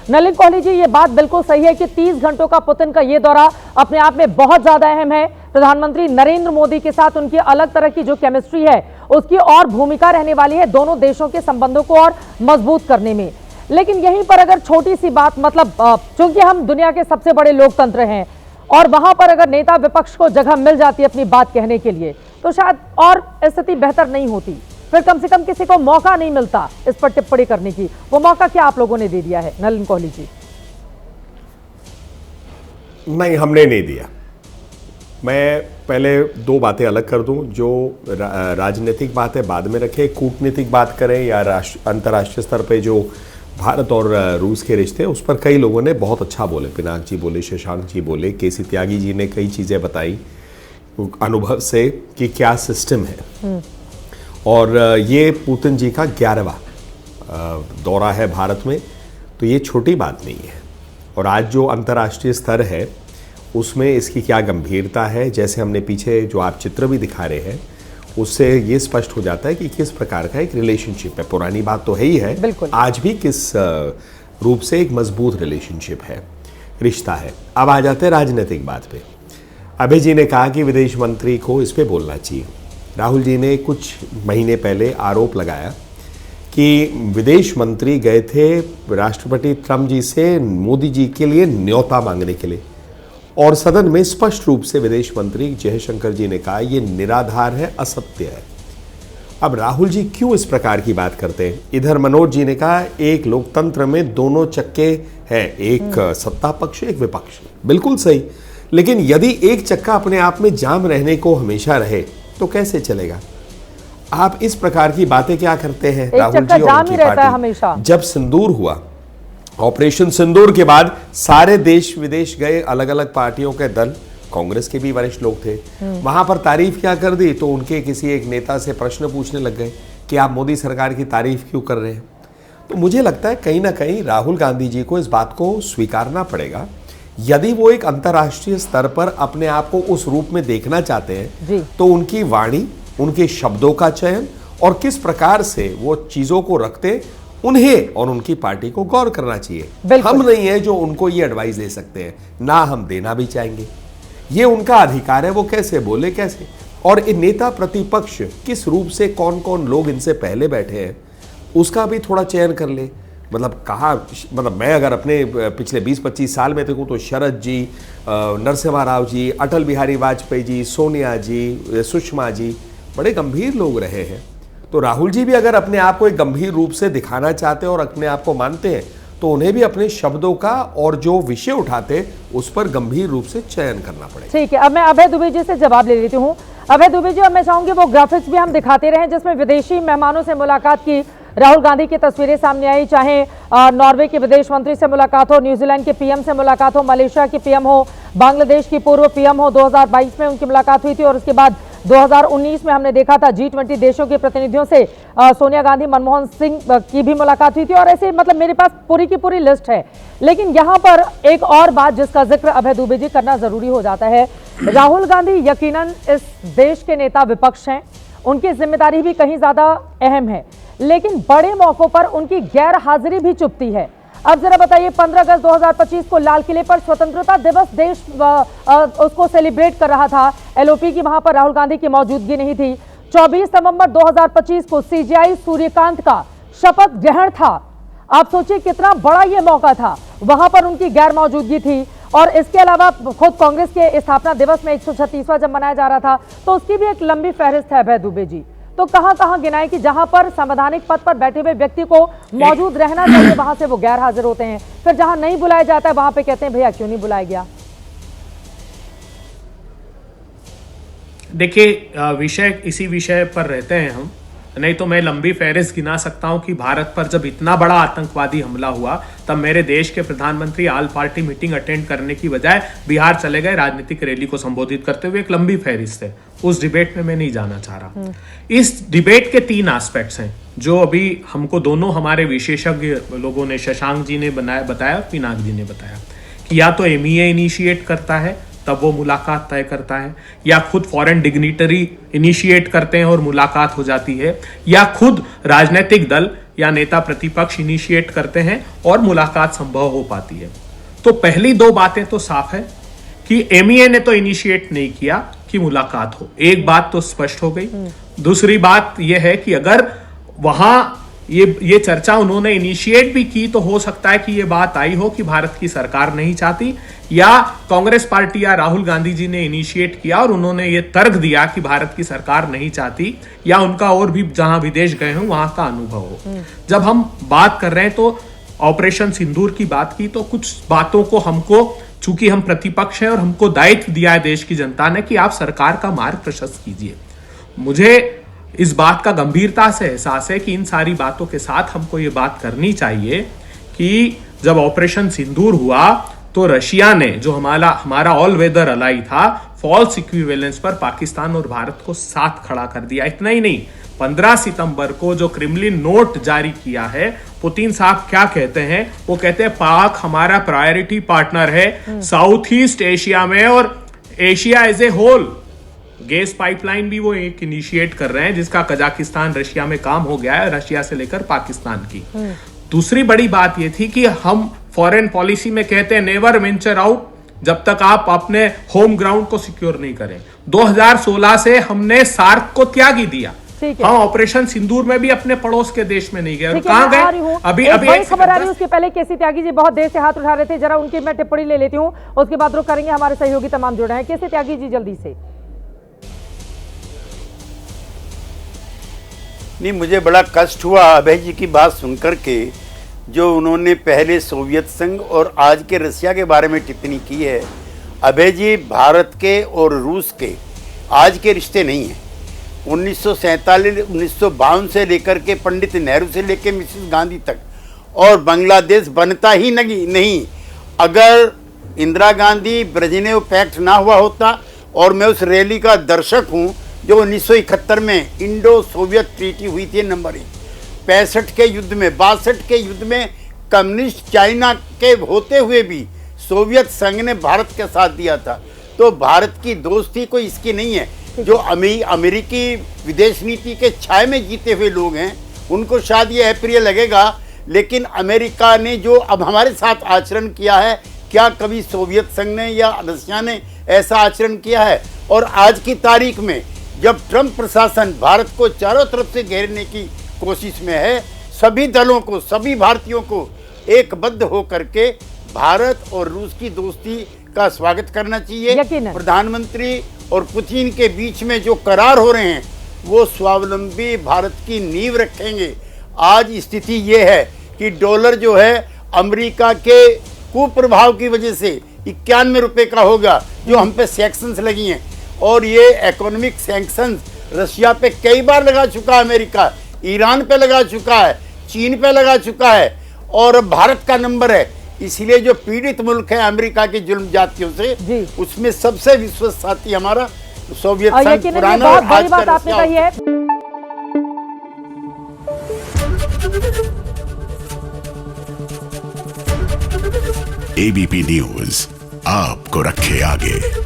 नलिन कोहली जी, ये बात बिल्कुल सही है कि 30 घंटों का पुतिन का ये दौरा अपने आप में बहुत ज्यादा अहम है। प्रधानमंत्री नरेंद्र मोदी के साथ उनकी अलग तरह की जो केमिस्ट्री है उसकी और भूमिका रहने वाली है दोनों देशों के संबंधों को और मजबूत करने में। लेकिन यहीं पर अगर छोटी सी बात, मतलब चूंकि हम दुनिया के सबसे बड़े लोकतंत्र हैं और वहां पर अगर नेता विपक्ष को जगह मिल जाती है अपनी बात कहने के लिए तो शायद और स्थिति बेहतर नहीं होती, फिर कम से कम किसी को मौका नहीं मिलता इस पर टिप्पणी करने की। वो मौका क्या आप लोगों ने दे दिया है नलिन कोहली जी? नहीं, हमने नहीं दिया। मैं पहले दो बातें अलग कर दूं। जो राजनीतिक बात है बाद में रखें, कूटनीतिक बात करें या अंतर्राष्ट्रीय स्तर पे जो भारत और रूस के रिश्ते, उस पर कई लोगों ने बहुत अच्छा बोले। पिनाक जी बोले, शशांक जी बोले, केसी त्यागी जी ने कई चीज़ें बताई अनुभव से कि क्या सिस्टम है। और ये पुतिन जी का 11वां दौरा है भारत में, तो ये छोटी बात नहीं है। और आज जो अंतर्राष्ट्रीय स्तर है उसमें इसकी क्या गंभीरता है, जैसे हमने पीछे जो आप चित्र भी दिखा रहे हैं उससे ये स्पष्ट हो जाता है कि किस प्रकार का एक रिलेशनशिप है। पुरानी बात तो है ही है, आज भी किस रूप से एक मजबूत रिलेशनशिप है, रिश्ता है। अब आ जाते हैं राजनीतिक बात पे। अभय जी ने कहा कि विदेश मंत्री को इस पे बोलना चाहिए। राहुल जी ने कुछ महीने पहले आरोप लगाया कि विदेश मंत्री गए थे राष्ट्रपति ट्रंप जी से मोदी जी के लिए न्योता मांगने के लिए, और सदन में स्पष्ट रूप से विदेश मंत्री जयशंकर जी ने कहा यह निराधार है, असत्य है। अब राहुल जी क्यों इस प्रकार की बात करते हैं? इधर मनोज जी ने कहा एक लोकतंत्र में दोनों चक्के हैं, एक सत्ता पक्ष एक विपक्ष, बिल्कुल सही। लेकिन यदि एक चक्का अपने आप में जाम रहने को हमेशा रहे तो कैसे चलेगा? आप इस प्रकार की बातें क्या करते हैं राहुल जी और उनकी पार्टी? जब सिंदूर हुआ, ऑपरेशन सिंदूर के बाद सारे देश विदेश गए अलग अलग पार्टियों के दल, कांग्रेस के भी वरिष्ठ लोग थे, वहां पर तारीफ क्या कर दी तो उनके किसी एक नेता से प्रश्न पूछने लग गए कि आप मोदी सरकार की तारीफ क्यों कर रहे हैं। तो मुझे लगता है कहीं ना कहीं राहुल गांधी जी को इस बात को स्वीकारना पड़ेगा। यदि वो एक अंतर्राष्ट्रीय स्तर पर अपने आप को उस रूप में देखना चाहते हैं तो उनकी वाणी, उनके शब्दों का चयन और किस प्रकार से वो चीजों को रखते, उन्हें और उनकी पार्टी को गौर करना चाहिए। हम नहीं है जो उनको ये एडवाइस दे सकते हैं, ना हम देना भी चाहेंगे। ये उनका अधिकार है, वो कैसे बोले कैसे। और इन नेता प्रतिपक्ष किस रूप से कौन कौन लोग इनसे पहले बैठे हैं उसका भी थोड़ा चयन कर ले। मतलब कहाँ, मतलब मैं अगर अपने पिछले 20-25 साल में देखूँ तो शरद जी, नरसिम्हा राव जी, अटल बिहारी वाजपेयी जी, सोनिया जी, सुषमा जी बड़े गंभीर लोग रहे हैं। तो राहुल जी भी अगर अपने आप को एक गंभीर रूप से दिखाना चाहते हैं और अपने आप को मानते हैं तो उन्हें भी अपने शब्दों का और जो विषय उठाते उस पर गंभीर रूप से चयन करना पड़ेगा। ठीक है, अब मैं अभय दुबे जी से जवाब ले लेती हूँ। अभय दुबे जी, अब मैं चाहूंगी वो ग्राफिक्स भी हम दिखाते रहे जिसमें विदेशी मेहमानों से मुलाकात की राहुल गांधी की तस्वीरें सामने आई, चाहे नॉर्वे के विदेश मंत्री से मुलाकात हो, न्यूजीलैंड के पीएम से मुलाकात हो, मलेशिया के पीएम हो, बांग्लादेश की पूर्व पीएम हो, 2022 में उनकी मुलाकात हुई थी और उसके बाद 2019 में हमने देखा था G20 देशों के प्रतिनिधियों से सोनिया गांधी, मनमोहन सिंह की भी मुलाकात हुई थी। और ऐसे मतलब मेरे पास पूरी की पूरी लिस्ट है। लेकिन यहाँ पर एक और बात जिसका जिक्र अभय दुबे जी करना जरूरी हो जाता है, राहुल गांधी यकीनन इस देश के नेता विपक्ष हैं, उनकी जिम्मेदारी भी कहीं ज्यादा अहम है, लेकिन बड़े मौकों पर उनकी गैर हाजिरी भी चुभती है। अब जरा बताइए, 15 अगस्त 2025 को लाल किले पर स्वतंत्रता दिवस देश उसको सेलिब्रेट कर रहा था, एलओपी की वहां पर राहुल गांधी की मौजूदगी नहीं थी। 24 नवंबर 2025 को सीजेआई सूर्यकांत का शपथ ग्रहण था। आप सोचिए कितना बड़ा ये मौका था, वहां पर उनकी गैर मौजूदगी थी। और इसके अलावा खुद कांग्रेस के स्थापना दिवस में 136वां जब मनाया जा रहा था तो उसकी भी एक लंबी फहरिस्त है अभय दुबे जी। तो कहां कहां गिनाए कि जहां पर संवैधानिक पद पर बैठे हुए व्यक्ति को मौजूद रहना चाहिए वहां से वो गैर हाजिर होते हैं, फिर जहां नहीं बुलाया जाता है वहां पे कहते हैं भैया क्यों नहीं बुलाया गया। देखिए, इसी विषय पर रहते हैं हम, नहीं तो मैं लंबी फहरिस्त गिना सकता हूं कि भारत पर जब इतना बड़ा आतंकवादी हमला हुआ तब मेरे देश के प्रधानमंत्री ऑल पार्टी मीटिंग अटेंड करने की बजाय बिहार चले गए राजनीतिक रैली को संबोधित करते हुए। एक लंबी फहरिस्त है, उस डिबेट में मैं नहीं जाना चाह रहा। इस डिबेट के 3 एस्पेक्ट्स हैं जो अभी हमको दोनों हमारे विशेषज्ञ लोगों ने, शशांक जी ने बताया, पिनाक जी ने बताया कि या तो एमईए इनिशिएट करता है तब वो मुलाकात तय करता है, या खुद फॉरेन डिग्निटरी इनिशिएट करते हैं और मुलाकात हो जाती है, या खुद राजनीतिक दल या नेता प्रतिपक्ष इनिशिएट करते हैं और मुलाकात संभव हो पाती है। तो पहली दो बातें तो साफ है कि एमईए ने तो इनिशिएट नहीं किया कि मुलाकात हो, एक बात तो स्पष्ट हो गई। दूसरी बात यह है कि अगर वहां ये चर्चा उन्होंने इनिशिएट भी की तो हो सकता है कि ये बात आई हो कि भारत की सरकार नहीं चाहती, या कांग्रेस पार्टी या राहुल गांधी जी ने इनिशिएट किया और उन्होंने ये तर्क दिया कि भारत की सरकार नहीं चाहती, या उनका और भी जहां विदेश गए हों वहां का अनुभव हो। जब हम बात कर रहे हैं तो ऑपरेशन सिंदूर की बात की, तो कुछ बातों को हमको, चूंकि हम प्रतिपक्ष हैं और हमको दायित्व दिया है देश की जनता ने कि आप सरकार का मार्ग प्रशस्त कीजिए। मुझे इस बात का गंभीरता से एहसास है कि इन सारी बातों के साथ हमको ये बात करनी चाहिए कि जब ऑपरेशन सिंदूर हुआ तो रशिया ने, जो हमारा ऑल वेदर अलाई था, फॉल्स इक्विवेलेंस पर पाकिस्तान और भारत को साथ खड़ा कर दिया। इतना ही नहीं, 15 सितंबर को जो क्रेमलिन नोट जारी किया है, पुतिन साहब क्या कहते हैं? वो कहते हैं पाक हमारा प्रायोरिटी पार्टनर है साउथ ईस्ट एशिया में और Asia as a whole. Gas pipeline भी वो एक इनिशिएट कर रहे हैं जिसका कजाकिस्तान रशिया में काम हो गया है, रशिया से लेकर पाकिस्तान की। दूसरी बड़ी बात ये थी कि हम फॉरेन पॉलिसी में कहते हैं नेवर वेंचर आउट जब तक आप अपने होम ग्राउंड को सिक्योर नहीं करें। 2016 से हमने सार्क को त्याग ही दिया। हम ऑपरेशन सिंदूर में भी अपने पड़ोस के देश में नहीं गए। कहां गए? अभी एक खबर आ रही है, उसके पहले केसी त्यागी जी बहुत देर से हाथ उठा रहे थे, जरा उनकी मैं टिप्पणी ले लेती हूं, उसके बाद रुक करेंगे। हमारे सहयोगी तमाम जुड़े हैं। केसी त्यागी जी जल्दी से। नहीं, मुझे बड़ा कष्ट हुआ अभय जी की बात सुनकर के, जो उन्होंने पहले सोवियत संघ और आज के रशिया के बारे में टिप्पणी की है। अभय जी, भारत के और रूस के आज के रिश्ते नहीं हैं। 1947-1952 से लेकर के पंडित नेहरू से लेकर मिसेस गांधी तक, और बांग्लादेश बनता ही नहीं अगर इंदिरा गांधी ब्रेजनेव पैक्ट ना हुआ होता। और मैं उस रैली का दर्शक हूं जो 1971 में इंडो सोवियत ट्रीटी हुई थी नंबर 1। 65 के युद्ध में, 62 के युद्ध में कम्युनिस्ट चाइना के होते हुए भी सोवियत संघ ने भारत के साथ दिया था। तो भारत की दोस्ती कोई इसकी नहीं है। जो अमेरिकी विदेश नीति के छाए में जीते हुए लोग हैं उनको शायद ये अप्रिय लगेगा, लेकिन अमेरिका ने जो अब हमारे साथ आचरण किया है, क्या कभी सोवियत संघ ने या रशिया ने ऐसा आचरण किया है? और आज की तारीख में जब ट्रंप प्रशासन भारत को चारों तरफ से घेरने की कोशिश में है, सभी दलों को, सभी भारतीयों को एकबद्ध होकर के भारत और रूस की दोस्ती का स्वागत करना चाहिए। प्रधानमंत्री और पुतिन के बीच में जो करार हो रहे हैं वो स्वावलंबी भारत की नींव रखेंगे। आज स्थिति ये है कि डॉलर जो है अमेरिका के कुप्रभाव की वजह से 91 रुपए का होगा, जो हम पे सैंक्शंस लगी हैं। और ये इकोनॉमिक सैंक्शंस रशिया पे कई बार लगा चुका है, अमेरिका ईरान पे लगा चुका है, चीन पे लगा चुका है, और भारत का नंबर है। इसलिए जो पीड़ित मुल्क है अमेरिका की जुल्म जातियों से, उसमें सबसे विश्वस्त साथी हमारा सोवियत संघ पुराना और आज का आपने कही है। एबीपी न्यूज आपको रखे आगे।